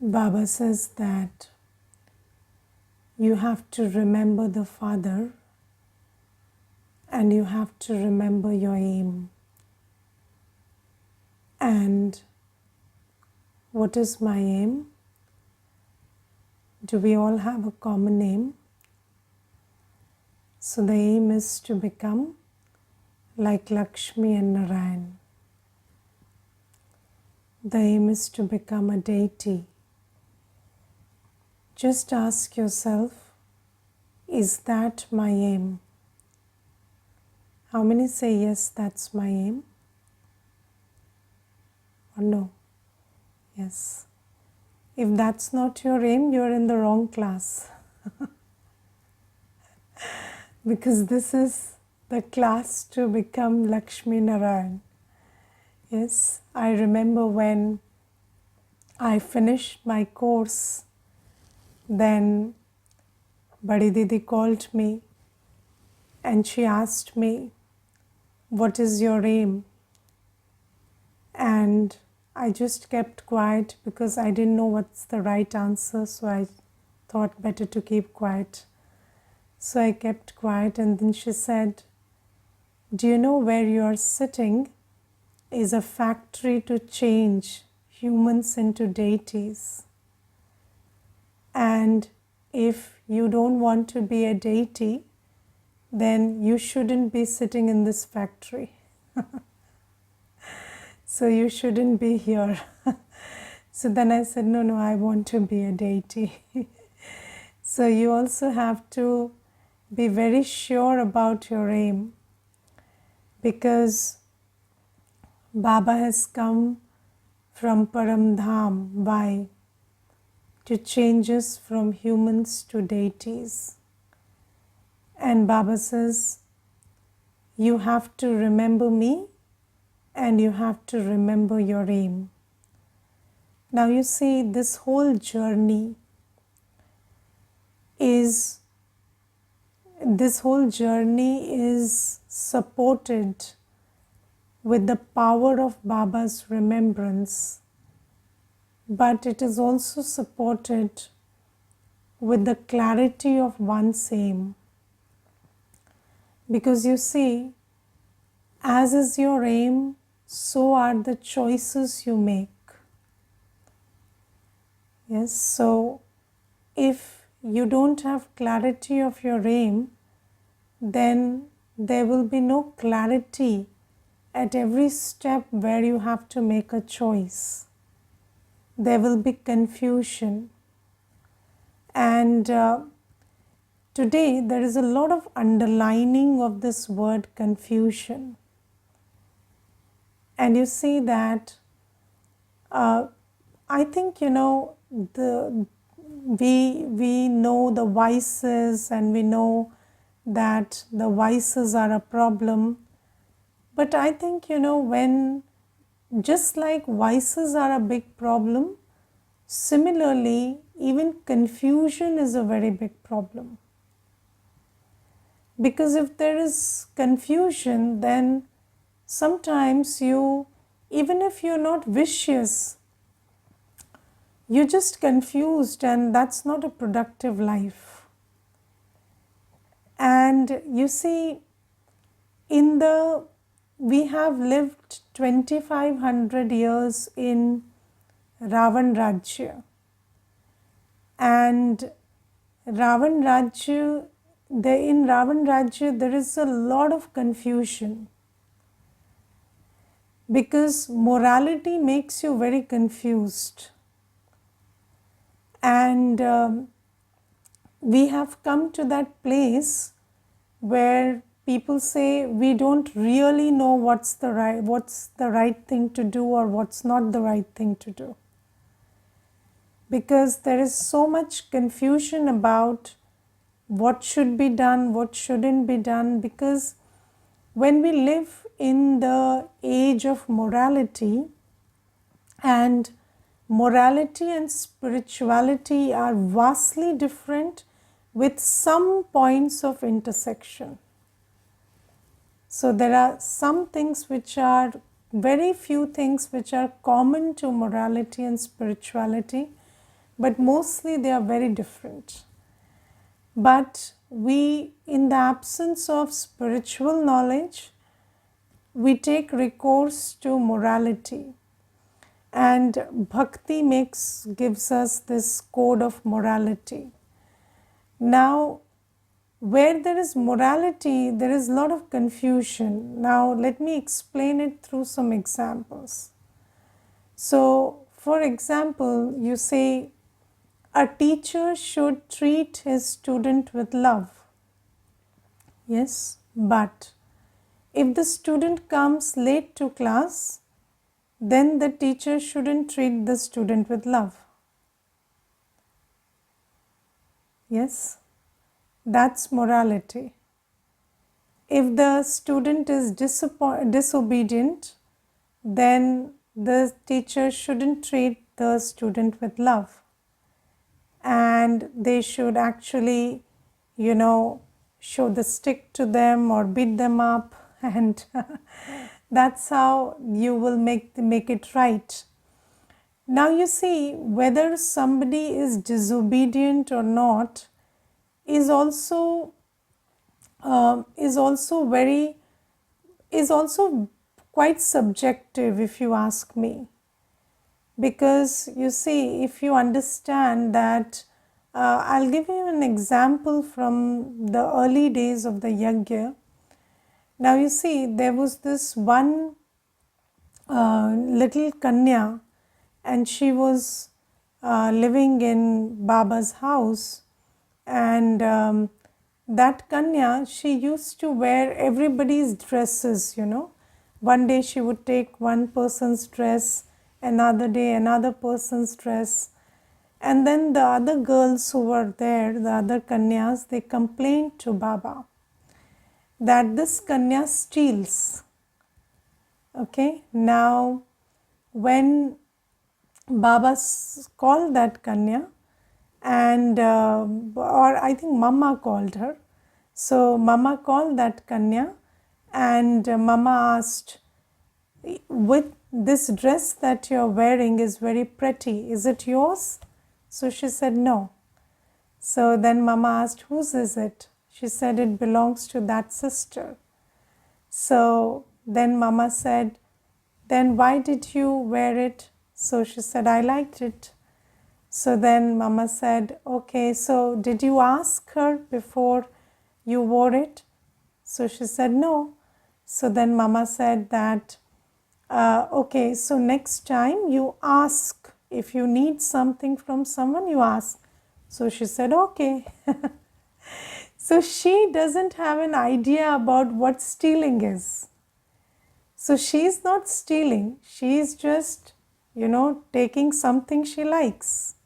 Baba says that you have to remember the Father and you have to remember your aim. And what is my aim? Do we all have a common aim? So the aim is to become like Lakshmi and Narayan. The aim is to become a deity. Just ask yourself, is that my aim? How many say yes, that's my aim? Or no? Yes. If that's not your aim, you're in the wrong class. Because this is the class to become Lakshmi Narayan. Yes, I remember when I finished my course, then Badi Didi called me and she asked me, what is your aim? And I just kept quiet because I didn't know what's the right answer, so I thought better to keep quiet. So I kept quiet, and then she said, do you know where you are sitting is a factory to change humans into deities. And if you don't want to be a deity, then you shouldn't be sitting in this factory. So you shouldn't be here. So then I said, no, I want to be a deity. So you also have to be very sure about your aim, because Baba has come from Param Dham. Why? To change us from humans to deities. And Baba says, you have to remember me and you have to remember your aim. Now you see, this whole journey is supported with the power of Baba's remembrance, but it is also supported with the clarity of one's aim. Because you see, as is your aim, so are the choices you make. Yes, so if you don't have clarity of your aim, then there will be no clarity at every step where you have to make a choice. There will be confusion. And today there is a lot of underlining of this word confusion. And you see that, I think, we know the vices, and we know that the vices are a problem. But I think, when just like vices are a big problem, similarly, even confusion is a very big problem. Because if there is confusion, then sometimes even if you're not vicious, you're just confused, and that's not a productive life. And you see, we have lived 2500 years in Ravan Rajya. And in Ravan Rajya there is a lot of confusion, because morality makes you very confused. And we have come to that place where people say we don't really know what's the right thing to do or what's not the right thing to do. Because there is so much confusion about what should be done, what shouldn't be done. Because when we live in the age of morality, and morality and spirituality are vastly different with some points of intersection. So there are some things very few things which are common to morality and spirituality, but mostly they are very different. But we, in the absence of spiritual knowledge, we take recourse to morality, and bhakti gives us this code of morality. Now, where there is morality, there is a lot of confusion. Now, let me explain it through some examples. So, for example, you say a teacher should treat his student with love. Yes, but if the student comes late to class, then the teacher shouldn't treat the student with love. Yes, that's morality. If the student is disobedient, then the teacher shouldn't treat the student with love. And they should actually, show the stick to them or beat them up, and that's how you will make it right. Now you see, whether somebody is disobedient or not is also quite subjective, if you ask me. Because you see, if you understand that, I'll give you an example from the early days of the yajna. Now you see, there was this one little kanya, and she was living in Baba's house, and that kanya, she used to wear everybody's dresses, One day she would take one person's dress, another day another person's dress, and then the other girls who were there, the other kanyas, they complained to Baba that this kanya steals. Okay, now when Baba called that kanya, and or I think Mama called her. So Mama called that kanya, and Mama asked, with this dress that you're wearing is very pretty, is it yours? So she said no. So then Mama asked, whose is it? She said it belongs to that sister. So then Mama said, then why did you wear it? So she said, I liked it. So then Mama said, okay, so did you ask her before you wore it? So she said no. So then Mama said that, okay, so next time you ask, if you need something from someone, you ask. So she said, okay. So she doesn't have an idea about what stealing is. So she's not stealing, she's just, taking something she likes.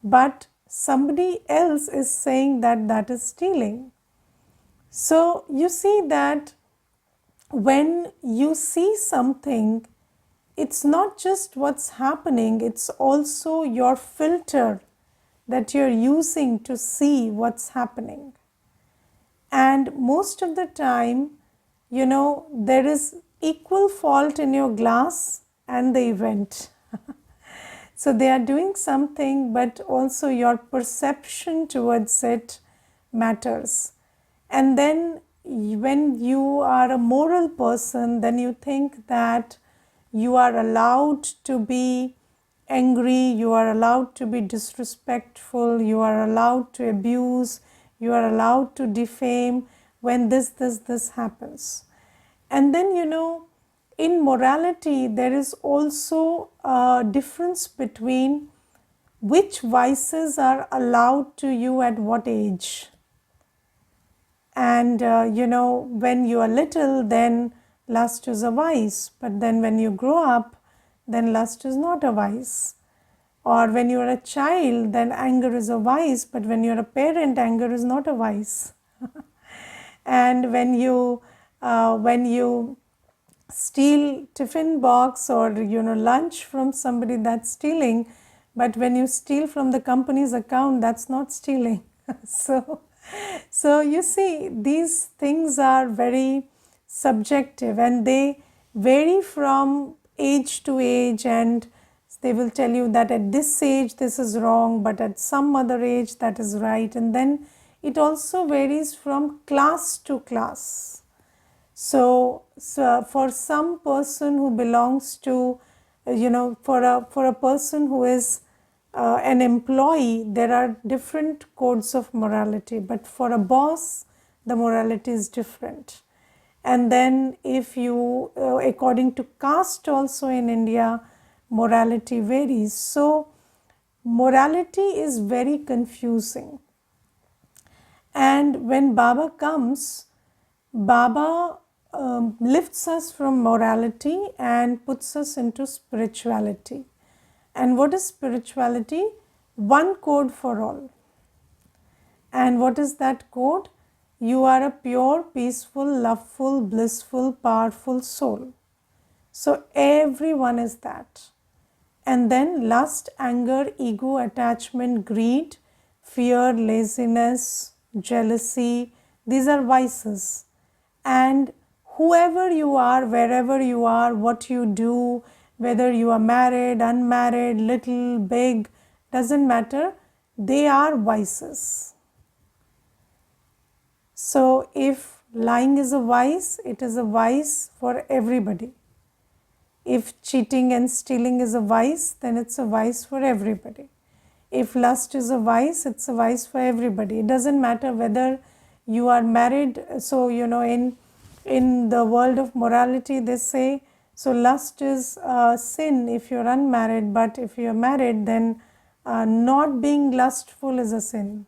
But somebody else is saying that that is stealing. So you see that when you see something, it's not just what's happening, it's also your filter that you're using to see what's happening. And most of the time, there is equal fault in your glass and the event. So they are doing something, but also your perception towards it matters. And then when you are a moral person, then you think that you are allowed to be angry, you are allowed to be disrespectful, you are allowed to abuse, you are allowed to defame when this happens. And then, in morality, there is also a difference between which vices are allowed to you at what age. And, when you are little, then lust is a vice. But then when you grow up, then lust is not a vice. Or when you are a child, then anger is a vice. But when you are a parent, anger is not a vice. And when you steal tiffin box or lunch from somebody, that's stealing. But when you steal from the company's account, that's not stealing. So you see, these things are very subjective, and they vary from age to age, and They will tell you that at this age this is wrong, but at some other age that is right. And then it also varies from class to class. So for some person who belongs to, for a person who is an employee, there are different codes of morality, but for a boss, the morality is different. And then if you, according to caste also in India, morality varies. So morality is very confusing. And when Baba comes, Baba lifts us from morality and puts us into spirituality. And what is spirituality? One code for all. And what is that code? You are a pure, peaceful, loveful, blissful, powerful soul. So everyone is that. And then lust, anger, ego, attachment, greed, fear, laziness, jealousy, these are vices. And whoever you are, wherever you are, what you do, whether you are married, unmarried, little, big, doesn't matter, they are vices. So if lying is a vice, it is a vice for everybody. If cheating and stealing is a vice, then it's a vice for everybody. If lust is a vice, it's a vice for everybody. It doesn't matter whether you are married. So, in the world of morality, they say, so lust is a sin if you're unmarried, but if you're married, then not being lustful is a sin.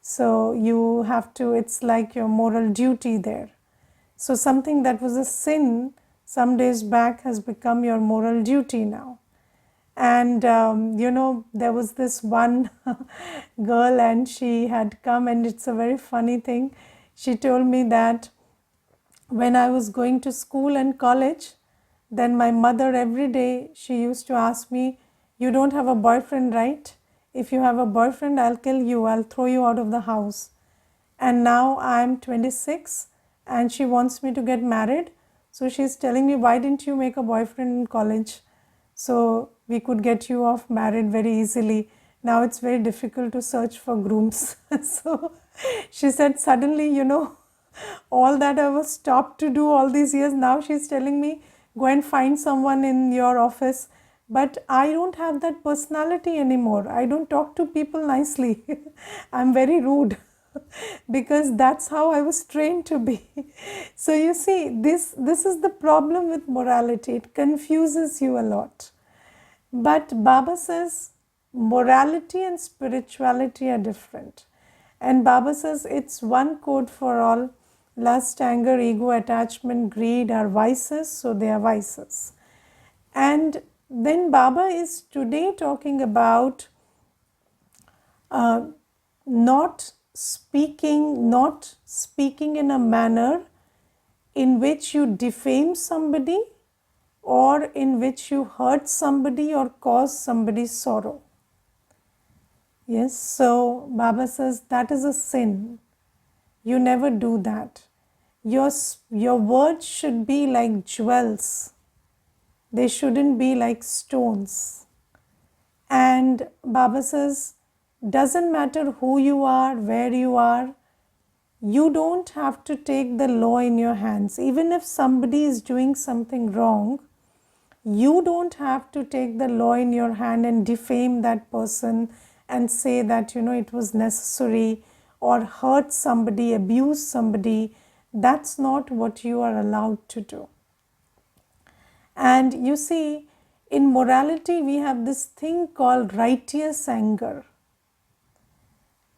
So you have to, it's like your moral duty there. So something that was a sin some days back has become your moral duty now. And there was this one girl, and she had come, and it's a very funny thing. She told me that when I was going to school and college, then my mother every day, she used to ask me, you don't have a boyfriend, right? If you have a boyfriend, I'll kill you, I'll throw you out of the house. And now I'm 26 and she wants me to get married. So she's telling me, why didn't you make a boyfriend in college? So we could get you off married very easily. Now it's very difficult to search for grooms. So she said, suddenly, all that I was stopped to do all these years, now she's telling me, go and find someone in your office. But I don't have that personality anymore. I don't talk to people nicely. I'm very rude because that's how I was trained to be. So you see, this is the problem with morality. It confuses you a lot. But Baba says morality and spirituality are different. And Baba says it's one code for all. Lust, anger, ego, attachment, greed are vices, so they are vices. And then Baba is today talking about not speaking in a manner in which you defame somebody or in which you hurt somebody or cause somebody sorrow. Yes, so Baba says that is a sin. You never do that. Your words should be like jewels. They shouldn't be like stones. And Baba says, doesn't matter who you are, where you are, you don't have to take the law in your hands. Even if somebody is doing something wrong, you don't have to take the law in your hand and defame that person and say that, it was necessary, or hurt somebody, abuse somebody. That's not what you are allowed to do. And you see, in morality, we have this thing called righteous anger.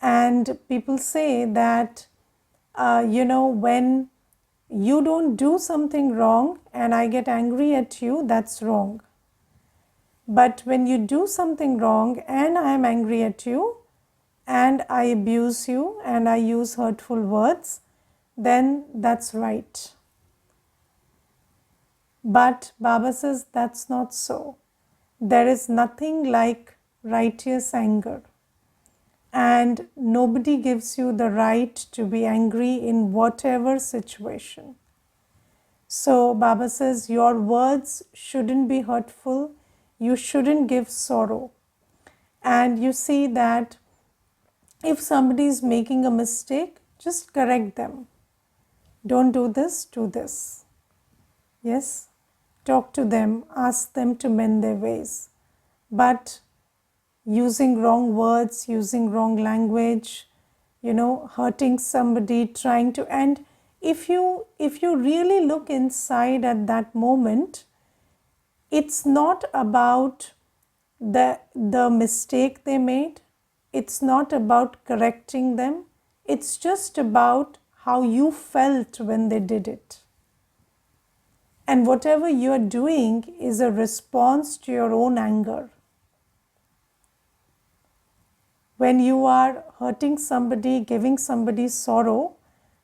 And people say that, when you don't do something wrong and I get angry at you, that's wrong. But when you do something wrong and I am angry at you and I abuse you and I use hurtful words, then that's right. But Baba says that's not so. There is nothing like righteous anger. And nobody gives you the right to be angry in whatever situation. So Baba says your words shouldn't be hurtful, you shouldn't give sorrow. And you see that if somebody is making a mistake, just correct them. Don't do this, do this. Yes, talk to them, ask them to mend their ways. But using wrong words, using wrong language, hurting somebody, trying to, and if you really look inside at that moment, it's not about the mistake they made. It's not about correcting them. It's just about how you felt when they did it. And whatever you are doing is a response to your own anger. When you are hurting somebody, giving somebody sorrow,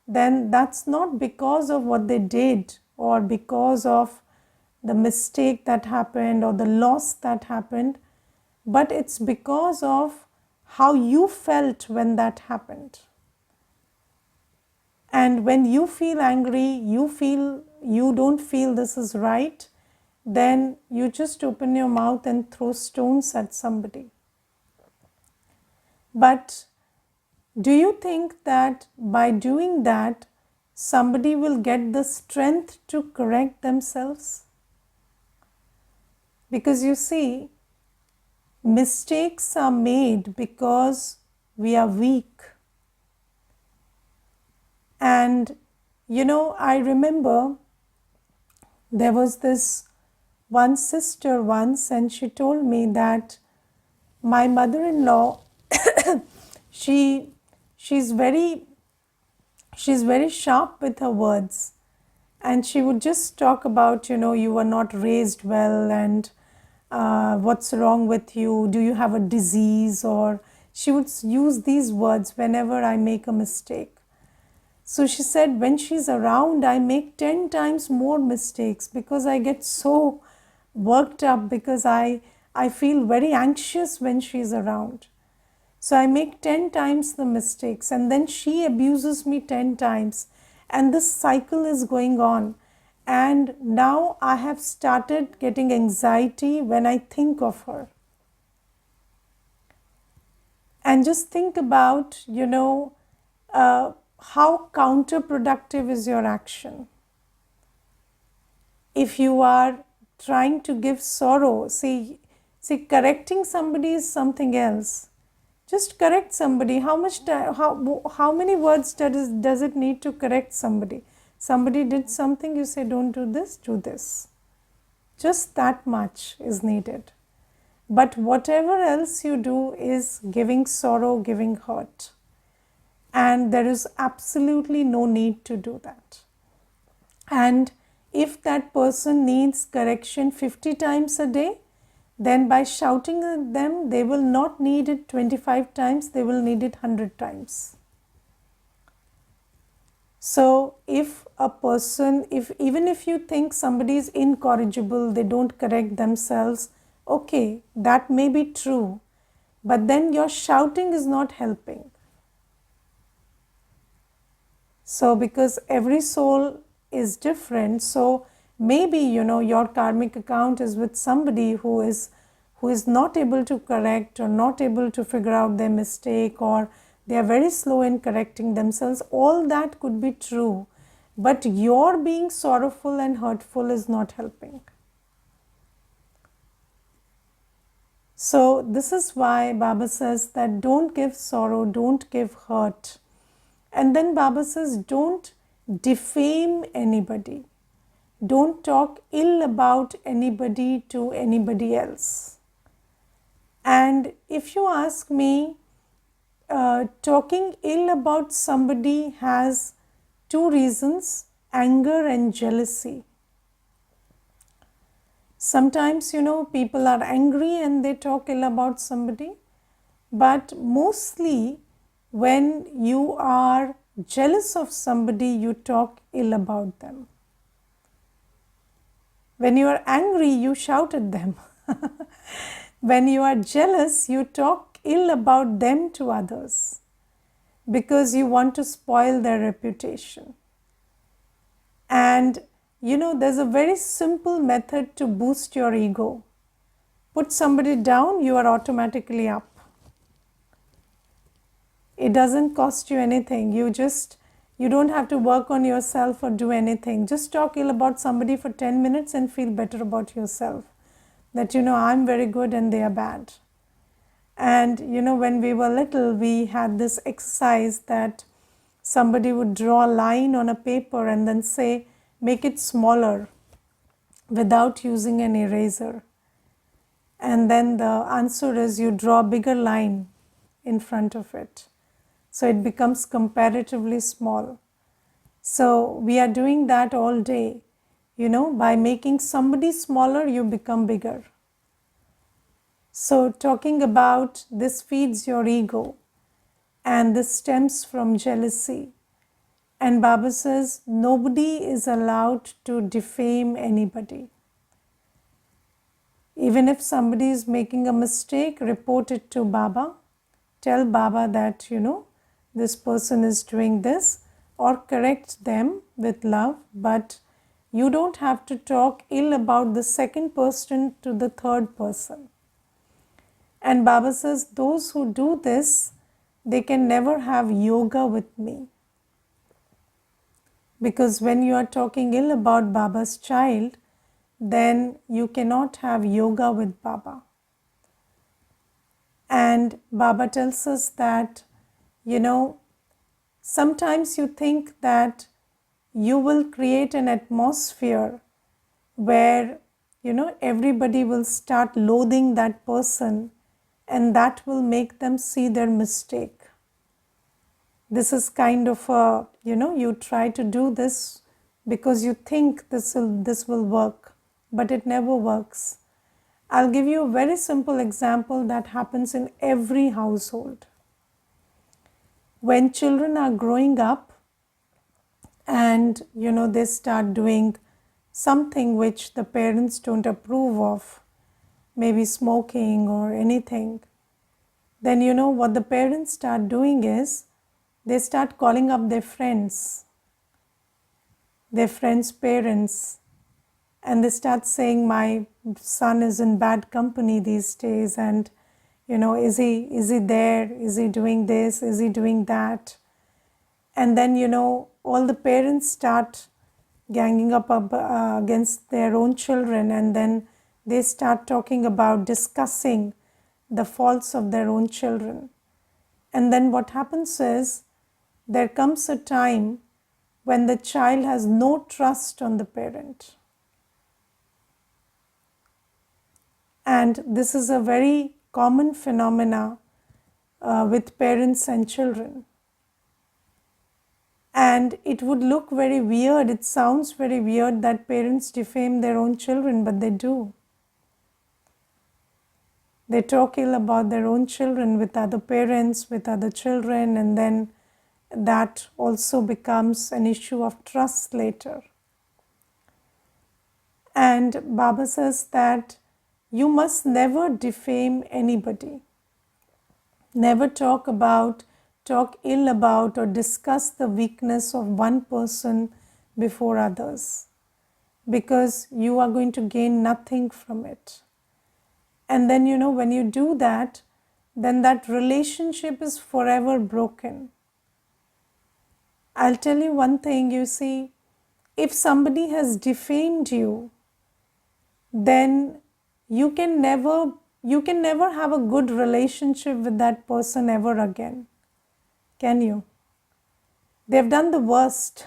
then that's not because of what they did or because of the mistake that happened or the loss that happened, but it's because of how you felt when that happened. And when you feel angry, you don't feel this is right, then you just open your mouth and throw stones at somebody. But do you think that by doing that, somebody will get the strength to correct themselves? Because you see, mistakes are made because we are weak. And I remember there was this one sister once, and she told me that my mother-in-law, she's very sharp with her words, and she would just talk about, you were not raised well, and what's wrong with you? Do you have a disease? Or she would use these words whenever I make a mistake. So she said, when she's around, I make 10 times more mistakes because I get so worked up, because I feel very anxious when she's around. So I make 10 times the mistakes, and then she abuses me 10 times. And this cycle is going on. And now I have started getting anxiety when I think of her. And just think about, how counterproductive is your action. If you are trying to give sorrow, see, correcting somebody is something else. Just correct somebody. How many words does it need to correct somebody? Somebody did something, you say, don't do this, do this. Just that much is needed. But whatever else you do is giving sorrow, giving hurt. And there is absolutely no need to do that. And if that person needs correction 50 times a day, then by shouting at them, they will not need it 25 times, they will need it 100 times. So if a person, even if you think somebody is incorrigible, they don't correct themselves, okay, that may be true, but then your shouting is not helping. So because every soul is different, so maybe your karmic account is with somebody who is not able to correct or not able to figure out their mistake, or they are very slow in correcting themselves. All that could be true, but your being sorrowful and hurtful is not helping. So this is why Baba says that don't give sorrow, don't give hurt. And then Baba says, don't defame anybody. Don't talk ill about anybody to anybody else. And if you ask me, talking ill about somebody has two reasons: anger and jealousy. Sometimes, people are angry and they talk ill about somebody, but mostly when you are jealous of somebody, you talk ill about them. When you are angry, you shout at them. When you are jealous, you talk ill about them to others because you want to spoil their reputation. And there's a very simple method to boost your ego. put somebody down, you are automatically up. It doesn't cost you anything. You don't have to work on yourself or do anything. Just talk ill about somebody for 10 minutes and feel better about yourself. That, I'm very good and they are bad. And, when we were little, we had this exercise that somebody would draw a line on a paper and then say, make it smaller without using an eraser. And then the answer is you draw a bigger line in front of it. So it becomes comparatively small. So we are doing that all day. By making somebody smaller, you become bigger. So talking about this feeds your ego, and this stems from jealousy. And Baba says nobody is allowed to defame anybody. Even if somebody is making a mistake, report it to Baba. Tell Baba that, this person is doing this, or correct them with love, but you don't have to talk ill about the second person to the third person. And Baba says those who do this, they can never have yoga with me. Because when you are talking ill about Baba's child, then you cannot have yoga with Baba. And Baba tells us that, sometimes you think that you will create an atmosphere where, everybody will start loathing that person, and that will make them see their mistake. This is kind of a, you try to do this because you think this will work, but it never works. I'll give you a very simple example that happens in every household. When children are growing up and, they start doing something which the parents don't approve of, maybe smoking or anything, then what the parents start doing is they start calling up their friends' parents, and they start saying, my son is in bad company these days, and is he there, is he doing this, is he doing that? And then all the parents start ganging up against their own children, and then they start talking about, discussing the faults of their own children. And then what happens is, there comes a time when the child has no trust on the parent. And this is a very common phenomena with parents and children. And it would look very weird, it sounds very weird that parents defame their own children, but they do. They talk ill about their own children with other parents, with other children, and then that also becomes an issue of trust later. And Baba says that you must never defame anybody. Never talk ill about or discuss the weakness of one person before others, because you are going to gain nothing from it. And then, when you do that, then that relationship is forever broken. I'll tell you one thing, if somebody has defamed you, then you can never have a good relationship with that person ever again. Can you? They've done the worst.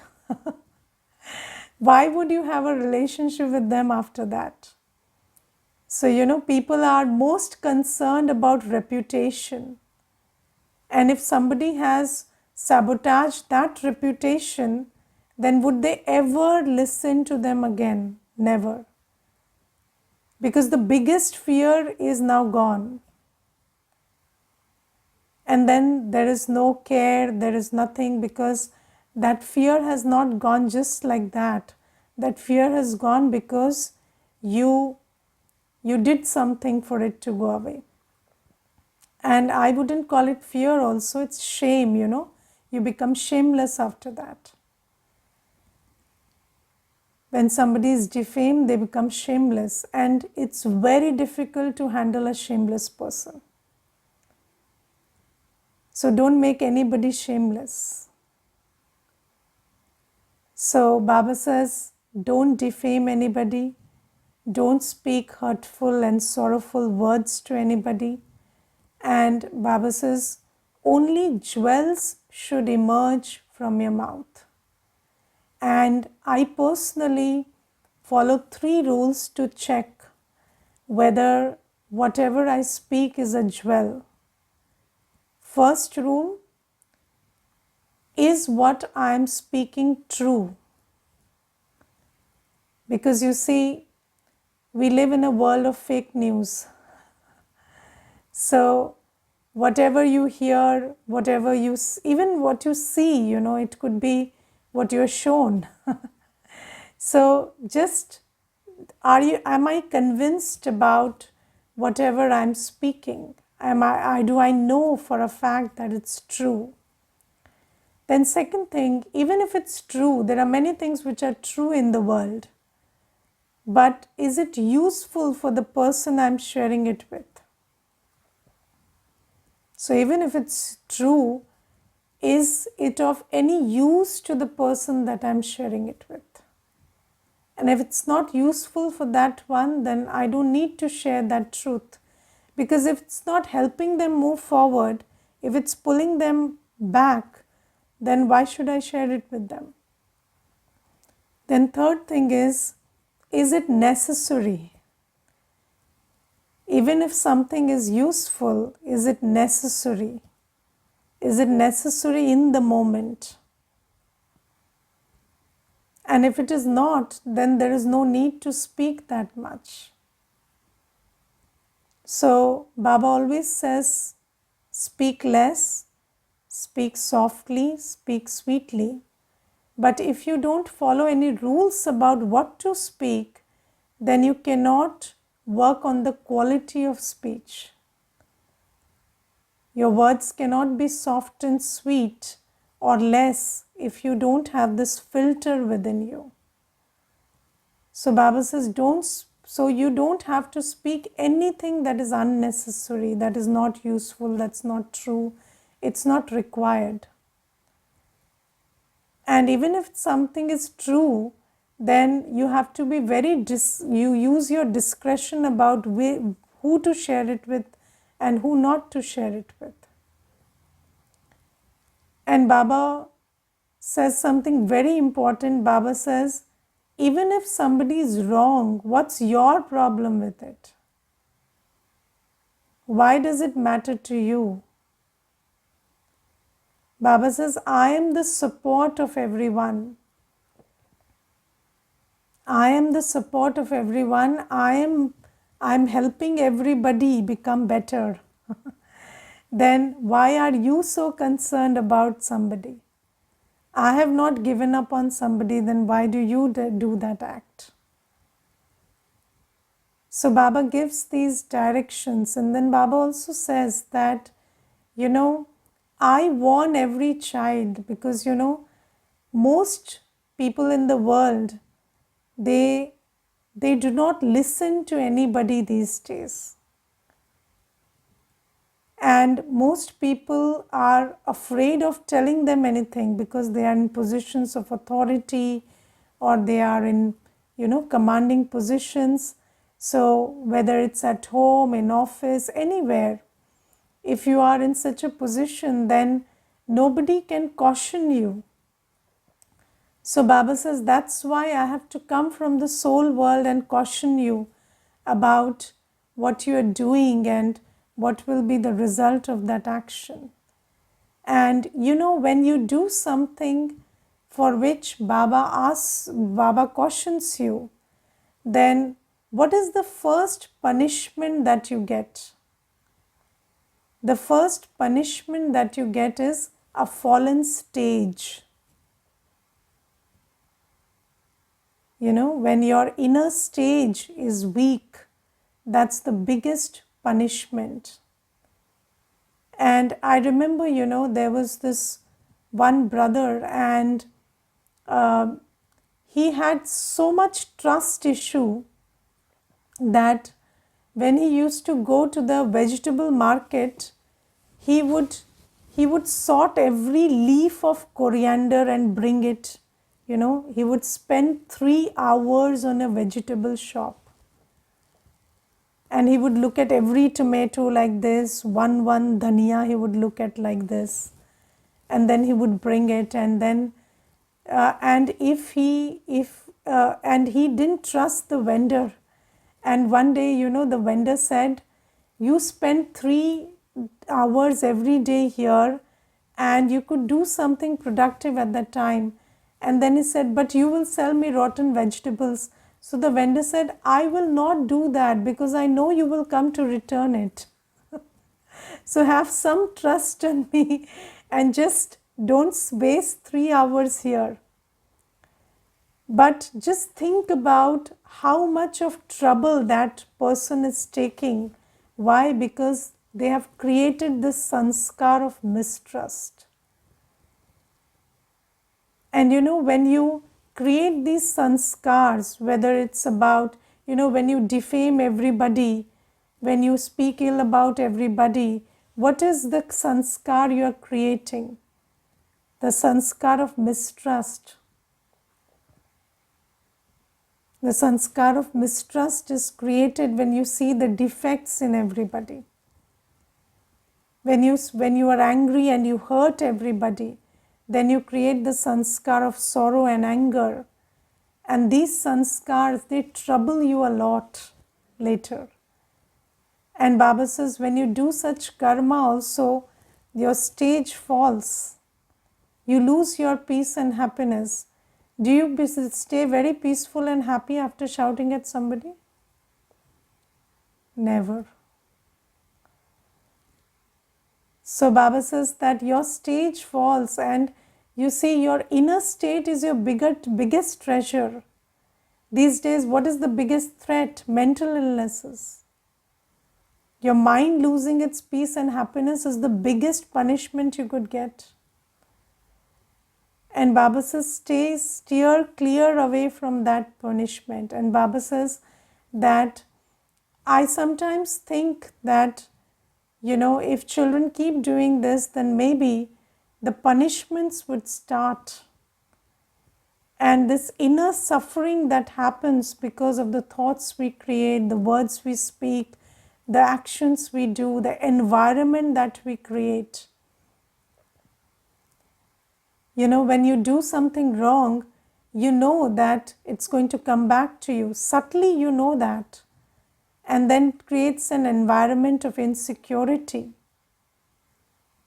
Why would you have a relationship with them after that? So, people are most concerned about reputation. And if somebody has sabotaged that reputation, then would they ever listen to them again? Never. Because the biggest fear is now gone. And then there is no care, there is nothing, because that fear has not gone just like that. That fear has gone because you did something for it to go away. And I wouldn't call it fear also, it's shame, You become shameless after that. When somebody is defamed, they become shameless, and it's very difficult to handle a shameless person. So don't make anybody shameless. So Baba says, don't defame anybody, don't speak hurtful and sorrowful words to anybody. And Baba says, only jewels should emerge from your mouth. And I personally follow 3 rules to check whether whatever I speak is a jewel. First rule, is what I am speaking true? Because you see, we live in a world of fake news. So whatever you hear, whatever you, even what you see, it could be what you're shown. So just, am I convinced about whatever I'm speaking? Do I know for a fact that it's true? Then second thing, even if it's true, there are many things which are true in the world. But is it useful for the person I'm sharing it with? So even if it's true, is it of any use to the person that I'm sharing it with? And if it's not useful for that one, then I don't need to share that truth. Because if it's not helping them move forward, if it's pulling them back, then why should I share it with them? Then third thing is it necessary? Even if something is useful, is it necessary? Is it necessary in the moment? And if it is not, then there is no need to speak that much. So Baba always says, speak less, speak softly, speak sweetly. But if you don't follow any rules about what to speak, then you cannot work on the quality of speech. Your words cannot be soft and sweet or less if you don't have this filter within you. So Baba says, so you don't have to speak anything that is unnecessary, that is not useful, that's not true, it's not required. And even if something is true, then you have to be you use your discretion about who to share it with and who not to share it with. And Baba says something very important. Baba says, even if somebody is wrong, what's your problem with it? Why does it matter to you? Baba says, I am the support of everyone. I am the support of everyone. I'm helping everybody become better. Then why are you so concerned about somebody? I have not given up on somebody, then why do you do that act? So Baba gives these directions, and then Baba also says that, I warn every child because, most people in the world, they do not listen to anybody these days. And most people are afraid of telling them anything because they are in positions of authority or they are in, commanding positions. So whether it's at home, in office, anywhere, if you are in such a position, then nobody can caution you. So Baba says, that's why I have to come from the soul world and caution you about what you are doing and what will be the result of that action. And when you do something for which Baba cautions you, then what is the first punishment that you get? The first punishment that you get is a fallen stage. When your inner stage is weak, that's the biggest punishment. And I remember, there was this one brother, and he had so much trust issue that when he used to go to the vegetable market, he would sort every leaf of coriander and bring it. He would spend 3 hours on a vegetable shop, and he would look at every tomato like this, one dhania he would look at like this, and then he would bring it, and then and he didn't trust the vendor. And one day, the vendor said, you spend 3 hours every day here and you could do something productive at that time. And then he said, but you will sell me rotten vegetables. So the vendor said, I will not do that because I know you will come to return it. So have some trust in me and just don't waste 3 hours here. But just think about how much of trouble that person is taking. Why? Because they have created this sanskar of mistrust. And when you create these sanskars, whether it's about, when you defame everybody, when you speak ill about everybody, what is the sanskar you are creating? The sanskar of mistrust. The sanskar of mistrust is created when you see the defects in everybody. When you are angry and you hurt everybody, then you create the sanskar of sorrow and anger. And these sanskars, they trouble you a lot later. And Baba says, when you do such karma also, your stage falls. You lose your peace and happiness. Do you stay very peaceful and happy after shouting at somebody? Never. So Baba says that your stage falls, and you see your inner state is your biggest treasure. These days, what is the biggest threat? Mental illnesses. Your mind losing its peace and happiness is the biggest punishment you could get. And Baba says, steer clear away from that punishment. And Baba says that I sometimes think that, if children keep doing this, then maybe the punishments would start. And this inner suffering that happens because of the thoughts we create, the words we speak, the actions we do, the environment that we create. When you do something wrong, you know that it's going to come back to you. Subtly, you know that. And then it creates an environment of insecurity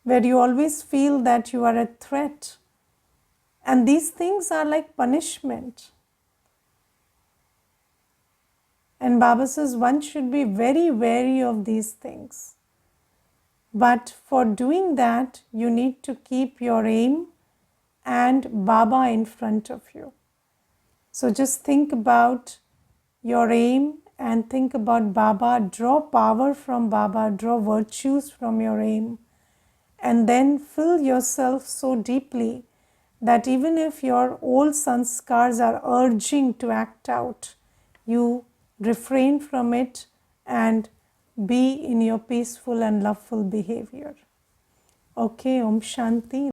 where you always feel that you are a threat. And these things are like punishment. And Baba says one should be very wary of these things. But for doing that, you need to keep your aim and Baba in front of you. So just think about your aim and think about Baba. Draw power from Baba, draw virtues from your aim, and then fill yourself so deeply that even if your old sanskars are urging to act out, you refrain from it and be in your peaceful and loveful behavior. Okay, Om Shanti.